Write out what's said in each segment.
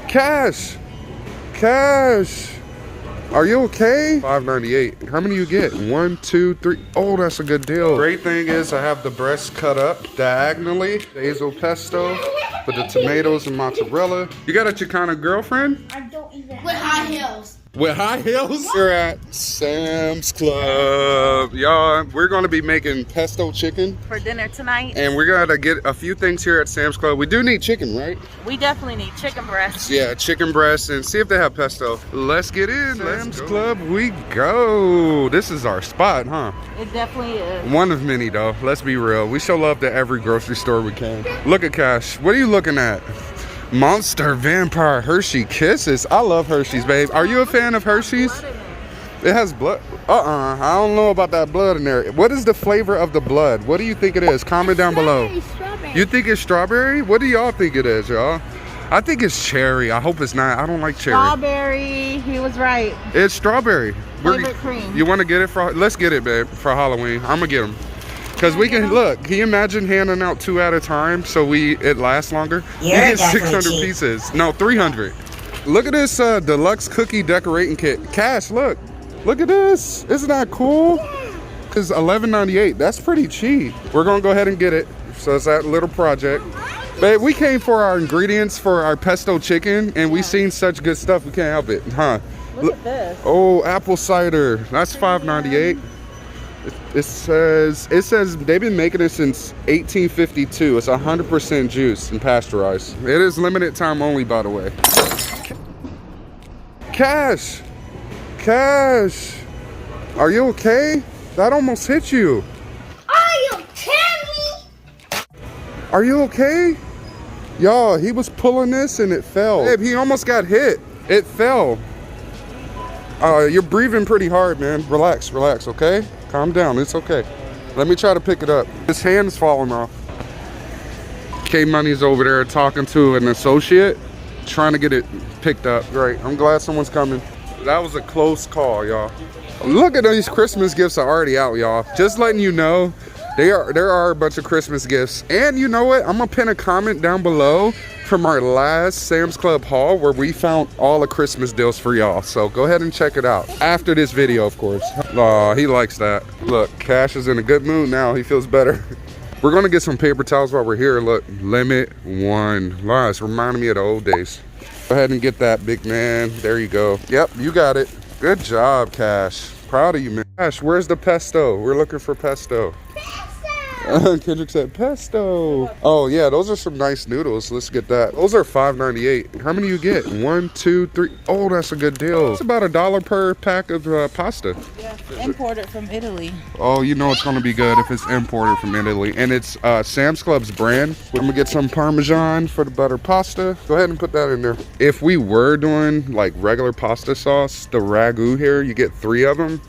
Cash! Cash! Are you okay? $5.98. How many you get? 1, 2, 3. Oh, that's a good deal. Great thing is I have the breast cut up diagonally. Basil pesto with the tomatoes and mozzarella. You got a Chicana girlfriend? I don't even. With high heels. With high heels? We're at Sam's Club. Y'all, we're going to be making pesto chicken for dinner tonight. And we're going to get a few things here at Sam's Club. We do need chicken, right? We definitely need chicken breasts. Yeah, chicken breasts, and see if they have pesto. Let's get in. Sam's Club we go. This is our spot, huh? It definitely is. One of many, though. Let's be real. We show love to every grocery store we can. Look at Cash. What are you looking at? Monster Vampire Hershey Kisses. I love Hershey's, babe. Are you a fan of Hershey's? It has blood. I don't know about that blood in there. What is the flavor of the blood? What do you think it is? Comment down below. Strawberry. You think it's strawberry? What do y'all think it is, y'all? I think it's cherry. I hope it's not. I don't like cherry. Strawberry. He was right. It's strawberry. Favorite cream. You want to get it for? Let's get it, babe, for Halloween. I'm gonna get them. Because we can, look, can you imagine handing out 2 at a time so it lasts longer? You get 600 pieces. No, 300. Look at this deluxe cookie decorating kit. Cash, look. Look at this. Isn't that cool? It's $11.98. That's pretty cheap. We're going to go ahead and get it. So it's that little project. Babe, we came for our ingredients for our pesto chicken, and we seen such good stuff. We can't help it, huh? Look at this. Oh, apple cider. That's $5.98. It says they've been making it since 1852. It's 100% juice and pasteurized. It is limited time only, by the way. Cash! Cash! Are you okay? That almost hit you. Are you kidding me? Are you okay? Y'all, he was pulling this and it fell. Babe, he almost got hit. It fell. You're breathing pretty hard, man. Relax, okay? Calm down, it's okay. Let me try to pick it up. His hand's falling off. K-Money's over there talking to an associate, trying to get it picked up. Great, I'm glad someone's coming. That was a close call, y'all. Look at these Christmas gifts are already out, y'all. Just letting you know, there are a bunch of Christmas gifts. And you know what? I'm gonna pin a comment down below from our last Sam's Club haul where we found all the Christmas deals for y'all. So go ahead and check it out after this video, of course. Aw, he likes that. Look, Cash is in a good mood now. He feels better. We're gonna get some paper towels while we're here. Look, limit 1. Wow, it's reminding me of the old days. Go ahead and get that, big man. There you go. Yep, you got it. Good job, Cash. Proud of you, man. Cash, where's the pesto? We're looking for pesto. Kendrick said pesto. Oh yeah, those are some nice noodles. Let's get that. Those are $5.98. How many you get? 1, 2, 3. Oh, that's a good deal. It's about $1 per pack of pasta. Yeah, imported from Italy. Oh, you know it's gonna be good if it's imported from Italy. And it's Sam's Club's brand. I'm gonna get some Parmesan for the butter pasta. Go ahead and put that in there. If we were doing like regular pasta sauce, the ragu here, you get 3 of them.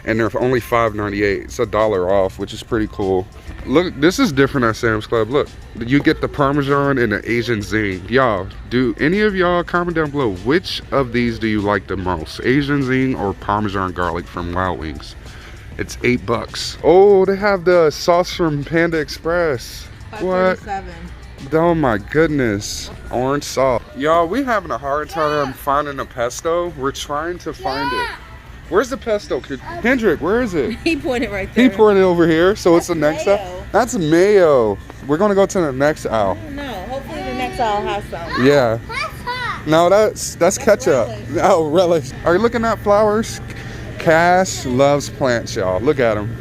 And they're only $5.98. It's $1 off, which is pretty cool. Look, this is different at Sam's Club. Look, you get the Parmesan and the Asian zing. Y'all, do any of y'all comment down below which of these do you like the most? Asian zing or Parmesan garlic from Wild Wings? It's $8. Oh, they have the sauce from Panda Express. What? Oh my goodness. Orange sauce. Y'all, we having a hard time finding a pesto. We're trying to find it. Where's the pesto? Kendrick, where is it? He pointed right there. He poured it over here, so it's the next aisle. That's mayo. We're gonna go to the next aisle. No, hopefully the next aisle has some. Yeah. No, that's ketchup. Relish. Oh, relish. Are you looking at flowers? Cash loves plants, y'all. Look at them.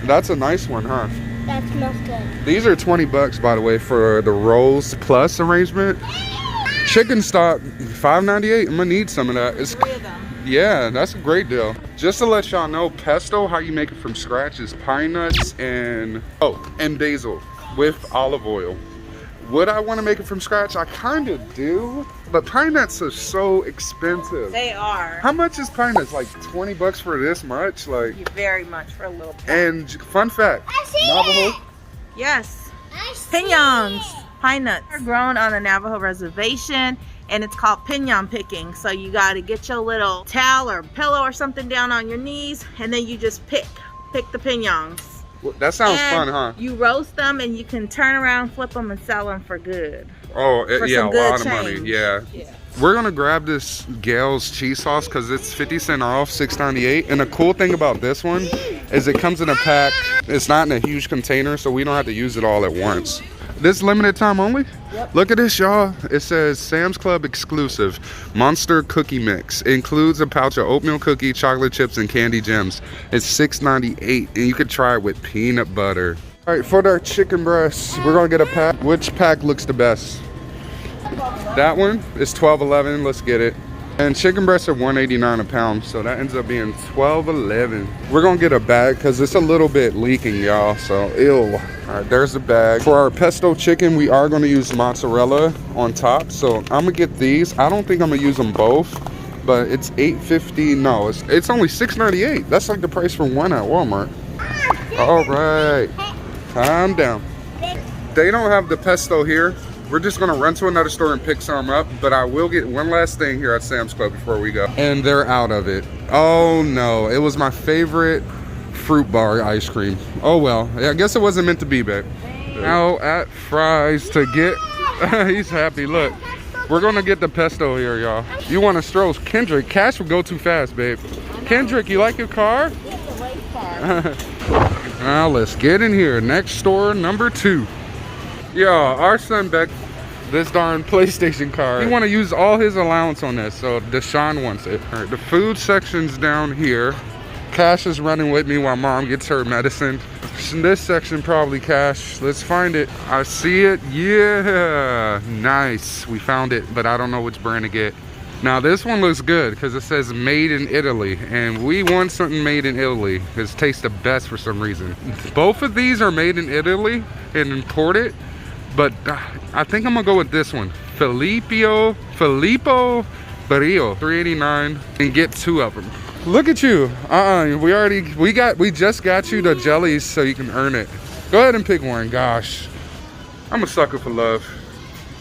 That's a nice one, huh? That smells good. These are $20, by the way, for the Rose Plus arrangement. Chicken stock, $5.98. I'm gonna need some of that. It's 3 of them. Yeah, that's a great deal. Just to let y'all know, pesto, how you make it from scratch is pine nuts and basil with olive oil. Would I want to make it from scratch? I kind of do, but pine nuts are so expensive. They are. How much is pine nuts? Like $20 for this much? Like very much for a little bit. And fun fact, Navajo. Yes. Piñons, pine nuts are grown on the Navajo reservation. And it's called piñon picking. So you got to get your little towel or pillow or something down on your knees, and then you just pick the piñons. Well, that sounds fun, huh? You roast them, and you can turn around, flip them, and sell them for good. Oh, for yeah, some a good lot change. of money. Yeah. We're gonna grab this Gale's cheese sauce because it's 50 cents off, $6.98. And the cool thing about this one is it comes in a pack. It's not in a huge container, so we don't have to use it all at once. This limited time only? Yep. Look at this, y'all. It says Sam's Club exclusive Monster Cookie Mix. It includes a pouch of oatmeal cookie, chocolate chips, and candy gems. It's $6.98, and you can try it with peanut butter. All right, for our chicken breasts, we're gonna get a pack. Which pack looks the best? That one is $12.11. Let's get it. And chicken breasts are $1.89 a pound, so that ends up being $12.11. We're gonna get a bag because it's a little bit leaking, y'all. So ew. All right, there's the bag. For our pesto chicken, we are gonna use mozzarella on top. So I'm gonna get these. I don't think I'm gonna use them both, but it's $8.50. No, it's only $6.98. That's like the price for one at Walmart. All right, calm down. They don't have the pesto here. We're just gonna run to another store and pick some up, but I will get one last thing here at Sam's Club before we go. And they're out of it. Oh no, it was my favorite fruit bar ice cream. Oh well, I guess it wasn't meant to be, babe. Now at Fry's to get, he's happy, look. We're gonna get the pesto here, y'all. You want a Stroh's? Kendrick, cash will go too fast, babe. Kendrick, you like your car? Now let's get in here. Next store, number 2. Y'all, our son Beck, this darn PlayStation card, he want to use all his allowance on this, so Deshaun wants it. All right, the food section's down here. Cash is running with me while mom gets her medicine. In this section, probably Cash. Let's find it. I see it. Yeah, nice. We found it, but I don't know which brand to get. Now this one looks good because it says made in Italy, and we want something made in Italy. It tastes the best for some reason. Both of these are made in Italy and imported. But I think I'm gonna go with this one. Filippo Barrio, $3.89, and get 2 of them. Look at you. We just got you the jellies so you can earn it. Go ahead and pick one. Gosh, I'm a sucker for love.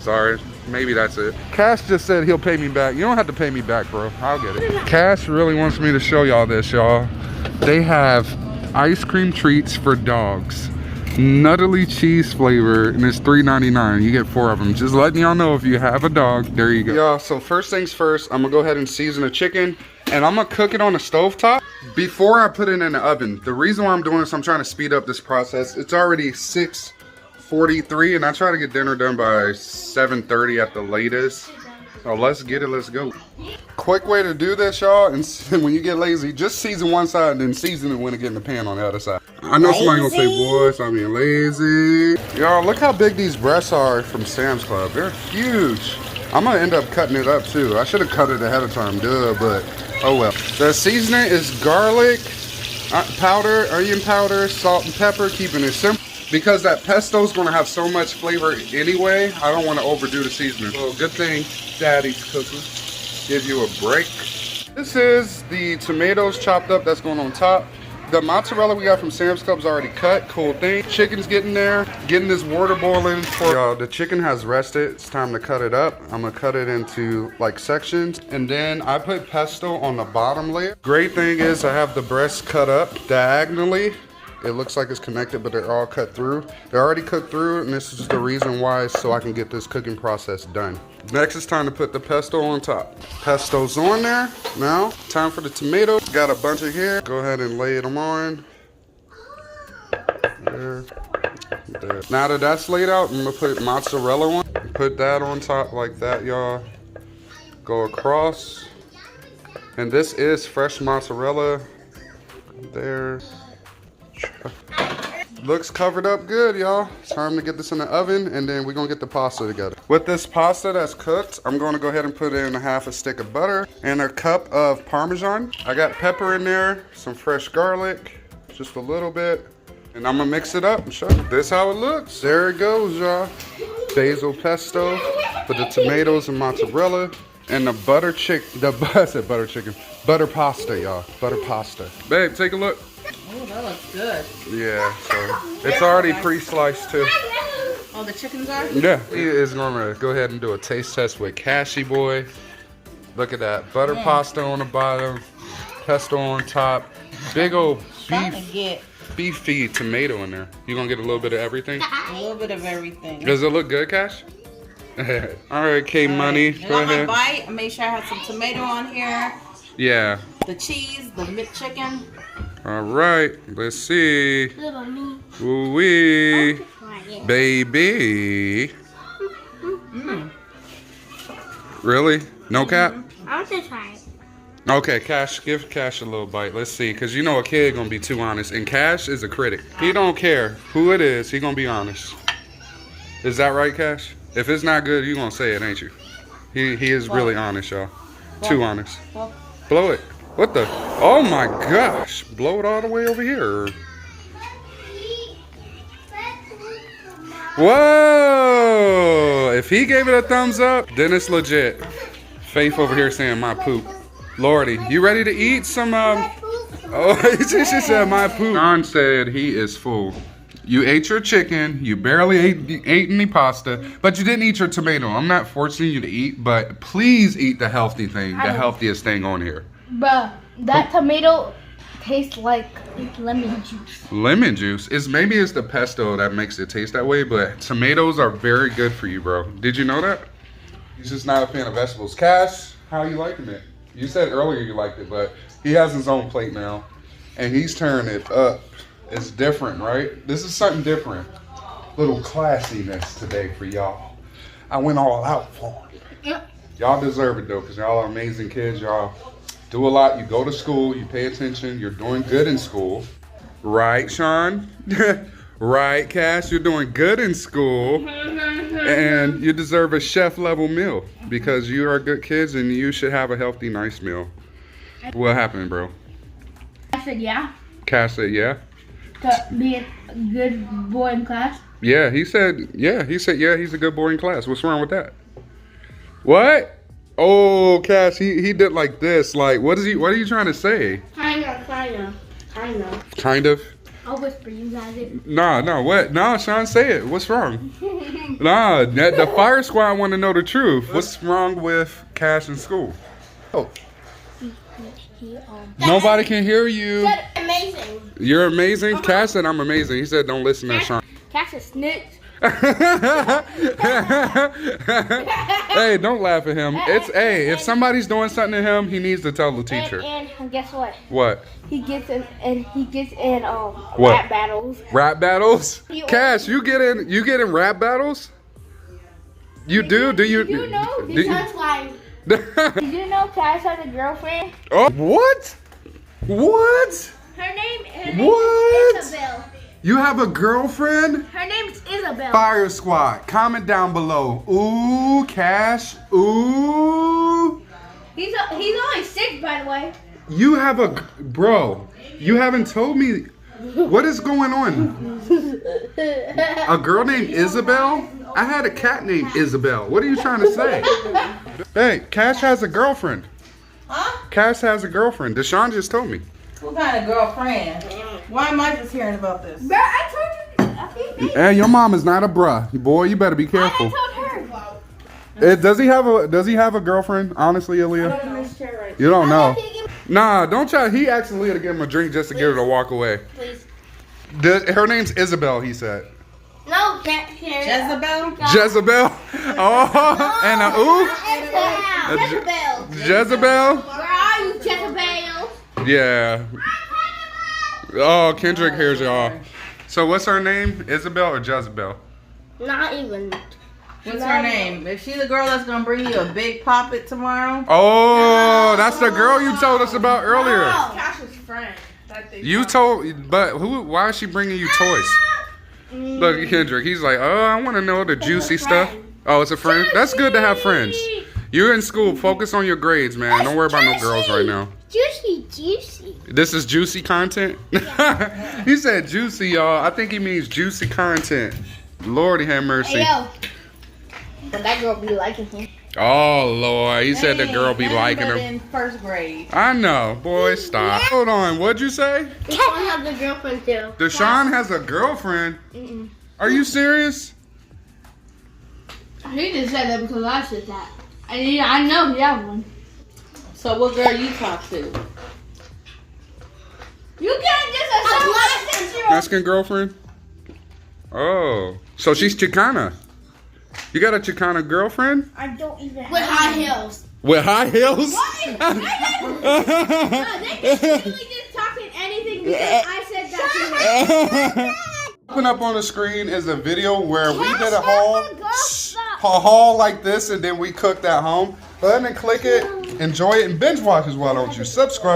Sorry, maybe that's it. Cash just said he'll pay me back. You don't have to pay me back, bro. I'll get it. Cash really wants me to show y'all this, y'all. They have ice cream treats for dogs. Nuttily cheese flavor, and it's $3.99. You get 4 of them. Just letting y'all know if you have a dog, there you go. Y'all, so first things first, I'm gonna go ahead and season the chicken, and I'm gonna cook it on the stovetop before I put it in the oven. The reason why I'm doing this, I'm trying to speed up this process. It's already 6:43, and I try to get dinner done by 7:30 at the latest. So let's get it, let's go. Quick way to do this, y'all, and when you get lazy, just season one side and then season it when it get in the pan on the other side. I know somebody gonna say, boy, stop being lazy. Y'all, look how big these breasts are from Sam's Club. They're huge. I'm gonna end up cutting it up too. I should have cut it ahead of time, but oh well. The seasoning is garlic powder, onion powder, salt and pepper, keeping it simple. Because that pesto's gonna have so much flavor anyway, I don't wanna overdo the seasoning. So good thing Daddy's cooking. Give you a break. This is the tomatoes chopped up that's going on top. The mozzarella we got from Sam's Club is already cut. Cool thing. Chicken's getting there. Getting this water boiling. Y'all, the chicken has rested. It's time to cut it up. I'm gonna cut it into like sections. And then I put pesto on the bottom layer. Great thing is I have the breasts cut up diagonally. It looks like it's connected, but they're all cut through. They're already cooked through, and this is the reason why, so I can get this cooking process done. Next, it's time to put the pesto on top. Pesto's on there. Now, time for the tomatoes. Got a bunch of here. Go ahead and lay them on. There. There. Now that that's laid out, I'm gonna put mozzarella on. Put that on top like that, y'all. Go across. And this is fresh mozzarella. There. Looks covered up good, y'all. Time to get this in the oven, and then we're gonna get the pasta together. With this pasta that's cooked, I'm gonna go ahead and put in a half a stick of butter and a cup of Parmesan. I got pepper in there, some fresh garlic, just a little bit, and I'm gonna mix it up and show you. This how it looks. There it goes, y'all. Basil pesto with the tomatoes and mozzarella and the butter pasta, y'all. Butter pasta. Babe, take a look. Oh, that looks good. Yeah, so it's already pre-sliced too. Oh, the chickens are? Yeah. He is gonna go ahead and do a taste test with Cashy Boy. Look at that. Butter pasta on the bottom, pesto on top. Big old beefy tomato in there. You gonna get a little bit of everything? A little bit of everything. Does it look good, Cash? All right, K Money. And Go on my ahead. bite, I made sure I had some tomato on here, Yeah. the cheese, the McChicken. All right. Let's see. Little me. Ooh wee, Try it. baby. Really? No cap? I want to try it. Okay, Cash, give Cash a little bite. Let's see, because you know a kid gonna be too honest. And Cash is a critic. He don't care who it is, he gonna be honest. Is that right, Cash? If it's not good, you gonna say it, ain't you? He is really honest, y'all. Too honest. Blow it. What the? Oh my gosh. Blow it all the way over here. Whoa! If he gave it a thumbs up, then it's legit. Faith over here saying my poop. Lordy, you ready to eat some, Oh, she said my poop. John said he is full. You ate your chicken, you barely ate any pasta, but you didn't eat your tomato. I'm not forcing you to eat, but please eat the healthy thing, the healthiest thing on here. Bruh, that tomato tastes like lemon juice. Lemon juice? Maybe it's the pesto that makes it taste that way, but tomatoes are very good for you, bro. Did you know that? He's just not a fan of vegetables. Cash, how you liking it? You said earlier you liked it, but he has his own plate now, and he's turning it up. It's different, right? This is something different. Little classiness today for y'all. I went all out for him. Yep. Y'all deserve it though, because y'all are amazing kids. Y'all do a lot. You go to school, you pay attention, you're doing good in school. Right, Sean? Right, Cash, you're doing good in school. And you deserve a chef level meal because you are good kids and you should have a healthy, nice meal. What happened, bro? I said yeah. Cash said yeah. To be a good boy in class. Yeah, he said yeah, he's a good boy in class. What's wrong with that? What? Oh, Cash, he did like this. Like, what are you trying to say? Kind of. Kind of? I'll whisper, you guys it. No, what? No, Sean, say it. What's wrong? Nah, the fire squad want to know the truth. What's wrong with Cash in school? Oh. Nobody can hear you. That's amazing. You're amazing? Cash said I'm amazing. He said don't listen to Sean. Cash is snitch. Hey, don't laugh at him. If somebody's doing something to him, he needs to tell the teacher. And guess what? What? He gets in What? rap battles. Rap battles? Cash, you get in rap battles? You do? Do you? You know? do- That's why. Did you know Cash has a girlfriend? Oh, what? What? Her name What? is Isabel. You have a girlfriend? Her name's Isabel. Fire Squad, comment down below. Ooh, Cash. Ooh. He's only 6, by the way. You have bro. You haven't told me what is going on. A girl named Isabel? I had a cat named Isabel. What are you trying to say? Hey, Cash has a girlfriend. Huh? Cash has a girlfriend. Deshaun just told me. What kind of girlfriend? Why am I just hearing about this? Bro, I told you. I think Hey, your mom is not a bruh. Boy, you better be careful. I told her. Does he have a girlfriend? Honestly, Eliott? You don't know. Nah, don't try. He asked Leah to give him a drink just to get her to walk away. Please. Her name's Isabel, he said. No, can't hear. Jezebel? Jezebel. Oh, and a Jezebel. Jezebel. Where are you, Jezebel? Yeah. Oh, Kendrick hears y'all. So what's her name? Isabel or Jezebel? Not even. What's her name? Is she the girl that's gonna bring you a big poppet tomorrow? Oh, that's the girl you told us about earlier. Cash's friend. You told, but who? Why is she bringing you toys? Look at Kendrick. He's like, oh, I want to know the juicy stuff. Oh, it's a friend. That's good to have friends. You're in school. Focus on your grades, man. Don't worry about no girls right now. Juicy. This is juicy content? He said juicy, y'all. I think he means juicy content. Lordy have mercy. Hey, yo. But that girl be liking him. Oh, Lord. He said the girl be liking him. In first grade. I know. Boy, stop. Hold on. What'd you say? Deshaun has a girlfriend, too. Deshaun has a girlfriend? Are you serious? He just said that because I said that. I know he has one. So what girl you talk to? You can't just assume my 6-year-old. Mexican girlfriend? Oh. So she's Chicana. You got a Chicana girlfriend? I don't even have with high heels. With high heels? What? They just literally just talking anything because I said that to her. Open up on the screen is a video where we did a haul like this and then we cooked at home. Go ahead and click it, enjoy it, and binge watch as well. Don't you subscribe?